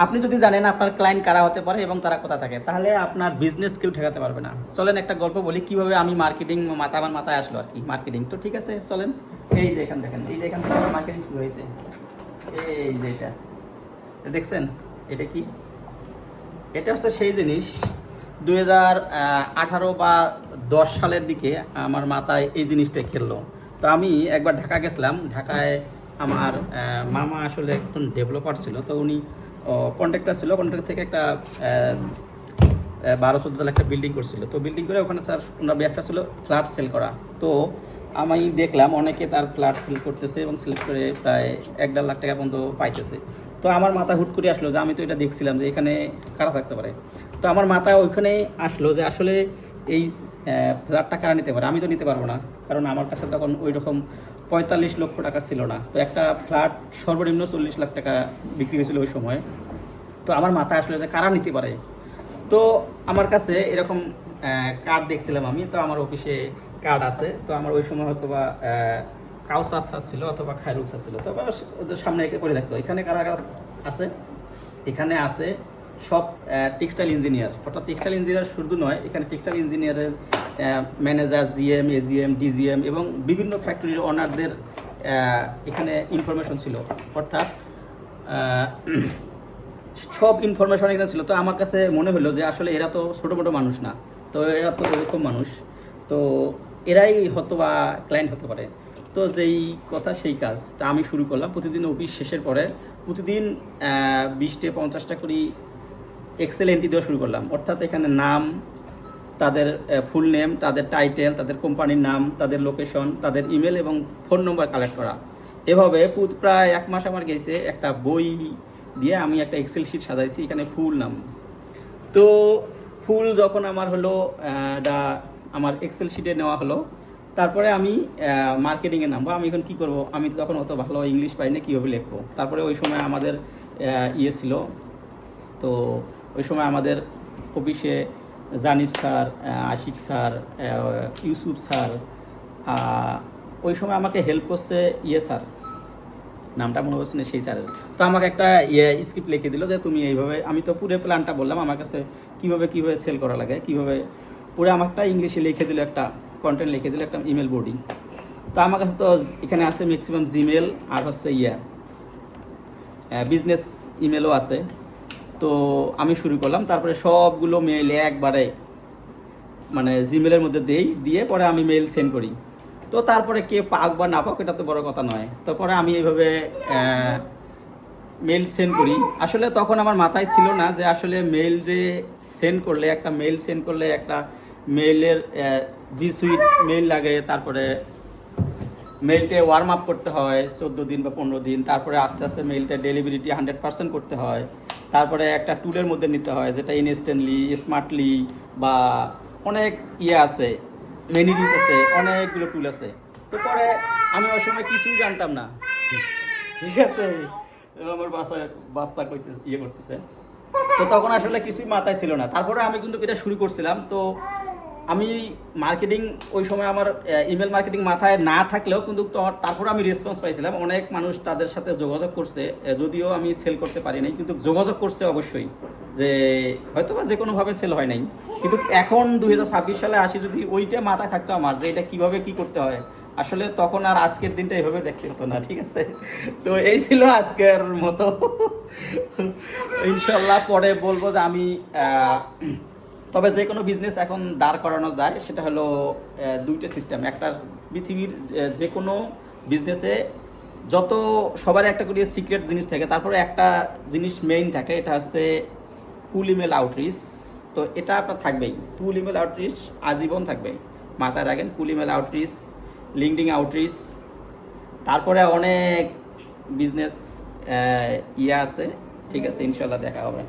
আপনি যদি জানেন আপনার ক্লায়েন্ট কারা হতে পারে এবং তারা কোথা থাকে, তাহলে আপনার বিজনেস কেউ ঠেকাতে পারবে না। চলেন একটা গল্প বলি কিভাবে আমি মার্কেটিং আমার মাথায় আসলো আর কি। মার্কেটিং তো ঠিক আছে, চলেন। এই যে এখান দেখেন, এই যে এখান থেকে মার্কেটিং শুরু হয়েছে। এই যে এটা দেখছেন, এটা কি? এটা হচ্ছে সেই জিনিস 2018 বা 10 সালের দিকে আমার মাথায় এই জিনিসটা খেললো। তো আমি একবার ঢাকা গেছিলাম। ঢাকায় আমার মামা আসলে একজন ডেভেলপার ছিল, তো উনি কন্ট্রাক্টর ছিল। কন্ট্রাক্টর থেকে একটা 12-14 তলা একটা বিল্ডিং করছিল। তো বিল্ডিং করে ওখানে স্যার ওনার ব্যবসা ছিল ফ্ল্যাট সেল করা। তো আমি দেখলাম অনেকে তার ফ্ল্যাট সেল করতেছে এবং সেল করে প্রায় 1-1.5 লাখ টাকা পর্যন্ত পাইতেছে। তো আমার মাথা হুট করে আসলো যে আমি তো এটা দেখছিলাম যে এখানে কারা থাকতে পারে। তো আমার মাথায় ওইখানে আসলো যে আসলে এই ফ্ল্যাটটা কারা নিতে পারে, আমি তো নিতে পারবো না, কারণ আমার কাছে তখন ওই রকম 45 লক্ষ টাকা ছিল না। তো একটা ফ্ল্যাট সর্বনিম্ন 40 লাখ টাকা বিক্রি হয়েছিল ওই সময়। তো আমার মাথায় আসলো যে কারা নিতে পারে। তো আমার কাছে এরকম কার্ড দেখছিলাম আমি, তো আমার অফিসে কার্ড আছে। তো আমার ওই সময় হয়তো বা কাউসার স্যার ছিল অথবা খায়রুল স্যার ছিল। তো ওদের সামনে একে করে দেখতো এখানে কারা কারা আছে। এখানে আছে সব টেক্সটাইল ইঞ্জিনিয়ার, অর্থাৎ টেক্সটাইল ইঞ্জিনিয়ার শুধু নয়, এখানে টেক্সটাইল ইঞ্জিনিয়ারের ম্যানেজার, জিএম, এজিএম, ডিজিএম এবং বিভিন্ন ফ্যাক্টরির ওনারদের এখানে ইনফরমেশন ছিল। অর্থাৎ সব ইনফরমেশন এখানে ছিল। তো আমার কাছে মনে হলো যে আসলে এরা তো ছোটো মোটো মানুষ না, তো এরা তো এরকম মানুষ, তো এরাই হয়তো বা ক্লায়েন্ট হতে পারে। তো যেই কথা সেই কাজ, তা আমি শুরু করলাম। প্রতিদিন অফিস শেষের পরে প্রতিদিন 20-50টা করি এক্সেল এন্ট্রি দেওয়া শুরু করলাম। অর্থাৎ এখানে নাম, তাদের ফুল নেম, তাদের টাইটেল, তাদের কোম্পানির নাম, তাদের লোকেশন, তাদের ইমেল এবং ফোন নম্বর কালেক্ট করা। এভাবে প্রায় 1 মাস আমার গেছে। একটা বই দিয়ে আমি একটা এক্সেল শিট সাজাইছি, এখানে ফুল নাম। তো ফুল যখন আমার হলো এটা আমার এক্সেল শিটে নেওয়া হলো, তারপরে আমি মার্কেটিংয়ে নামবো। আমি এখন কী করবো, আমি তো তখন অত ভালো ইংলিশ পাই না, কীভাবে লিখবো। তারপরে ওই সময় আমাদের ইয়ে ছিল, তো ওই সময় আমাদের অফিসে জানিব sir, Ashiq sir, Yusuf sir, ওই সময় আমাকে হেল্প করছে ইয়ে স্যার, নামটা মনে হচ্ছে না সেই স্যারের। তো আমাকে একটা স্ক্রিপ্ট লিখে দিল যে তুমি এইভাবে, আমি তো পুরো প্ল্যানটা বললাম আমার কাছে কীভাবে সেল করা লাগে, কীভাবে পুরো আমারটা ইংলিশে লিখে দিল, একটা কন্টেন্ট লিখে দিল, একটা ইমেল বোর্ডিং। তো আমার কাছে তো এখানে আছে ম্যাক্সিমাম জিমেল আর হচ্ছে বিজনেস ইমেলও আছে। তো আমি শুরু করলাম, তারপরে সবগুলো মেইল একবারে মানে জিমেলের মধ্যে দিয়ে পরে আমি মেইল সেন্ড করি। তো তারপরে কে পাক বা না পাক এটা তো বড় কথা নয়। তারপরে আমি এইভাবে মেইল সেন্ড করি। আসলে তখন আমার মাথায় ছিল না যে আসলে মেইল যে সেন্ড করলে, একটা মেইল সেন্ড করলে একটা মেইলের জি সুইট মেইল লাগে, তারপরে মেইলটা ওয়ার্ম আপ করতে হয় 14 দিন বা 15 দিন, তারপরে আস্তে আস্তে মেইলটা ডেলিভারিটি 100% করতে হয়, তারপরে একটা টুলের মধ্যে নিতে হয় যেটা ইনস্ট্যান্টলি, স্মার্টলি বা অনেক আছে, মেনিরিস আছে, অনেকগুলো টুল আছে। তো পরে আমি ওই সময় কিছুই জানতাম না, ঠিক আছে। আমার বাচ্চা করতেছে। তো তখন আসলে কিছুই মাথায় ছিল না। তারপরে আমি কিন্তু এটা শুরু করছিলাম। তো আমি মার্কেটিং ওই সময় আমার ইমেল মার্কেটিং মাথায় না থাকলেও কিন্তু তারপরে আমি রেসপন্স পাইছিলাম। অনেক মানুষ তাদের সাথে যোগাযোগ করছে, যদিও আমি সেল করতে পারি নাই, কিন্তু যোগাযোগ করছে অবশ্যই, যে হয়তো বা যে কোনোভাবে সেল হয় নাই। কিন্তু এখন 2026 সালে আসি, যদি ওইটা মাথায় থাকতো আমার যে এটা কীভাবে কী করতে হয়, আসলে তখন আর আজকের দিনটা এইভাবে দেখতে হতো না, ঠিক আছে। তো এই ছিল আজকের মতো। ইনশাল্লাহ পরে বলবো যে আমি তবে যে কোনো বিজনেস এখন দাঁড় করানো যায়, সেটা হলো দুইটা সিস্টেম। একটা পৃথিবীর যে কোনো বিজনেসে যত সবার একটা করে সিক্রেট জিনিস থাকে, তারপরে একটা জিনিস মেইন থাকে, এটা হচ্ছে কুল ইমেল আউটরিচ। তো এটা আপনার থাকবেই, কুল ইমেল আউটরিচ আজীবন থাকবে, মাথায় রাখেন। কুল ইমেল আউটরিচ, লিঙ্কডিন আউটরিচ, তারপরে অনেক বিজনেস আছে, ঠিক আছে। ইনশাল্লাহ দেখা হবে।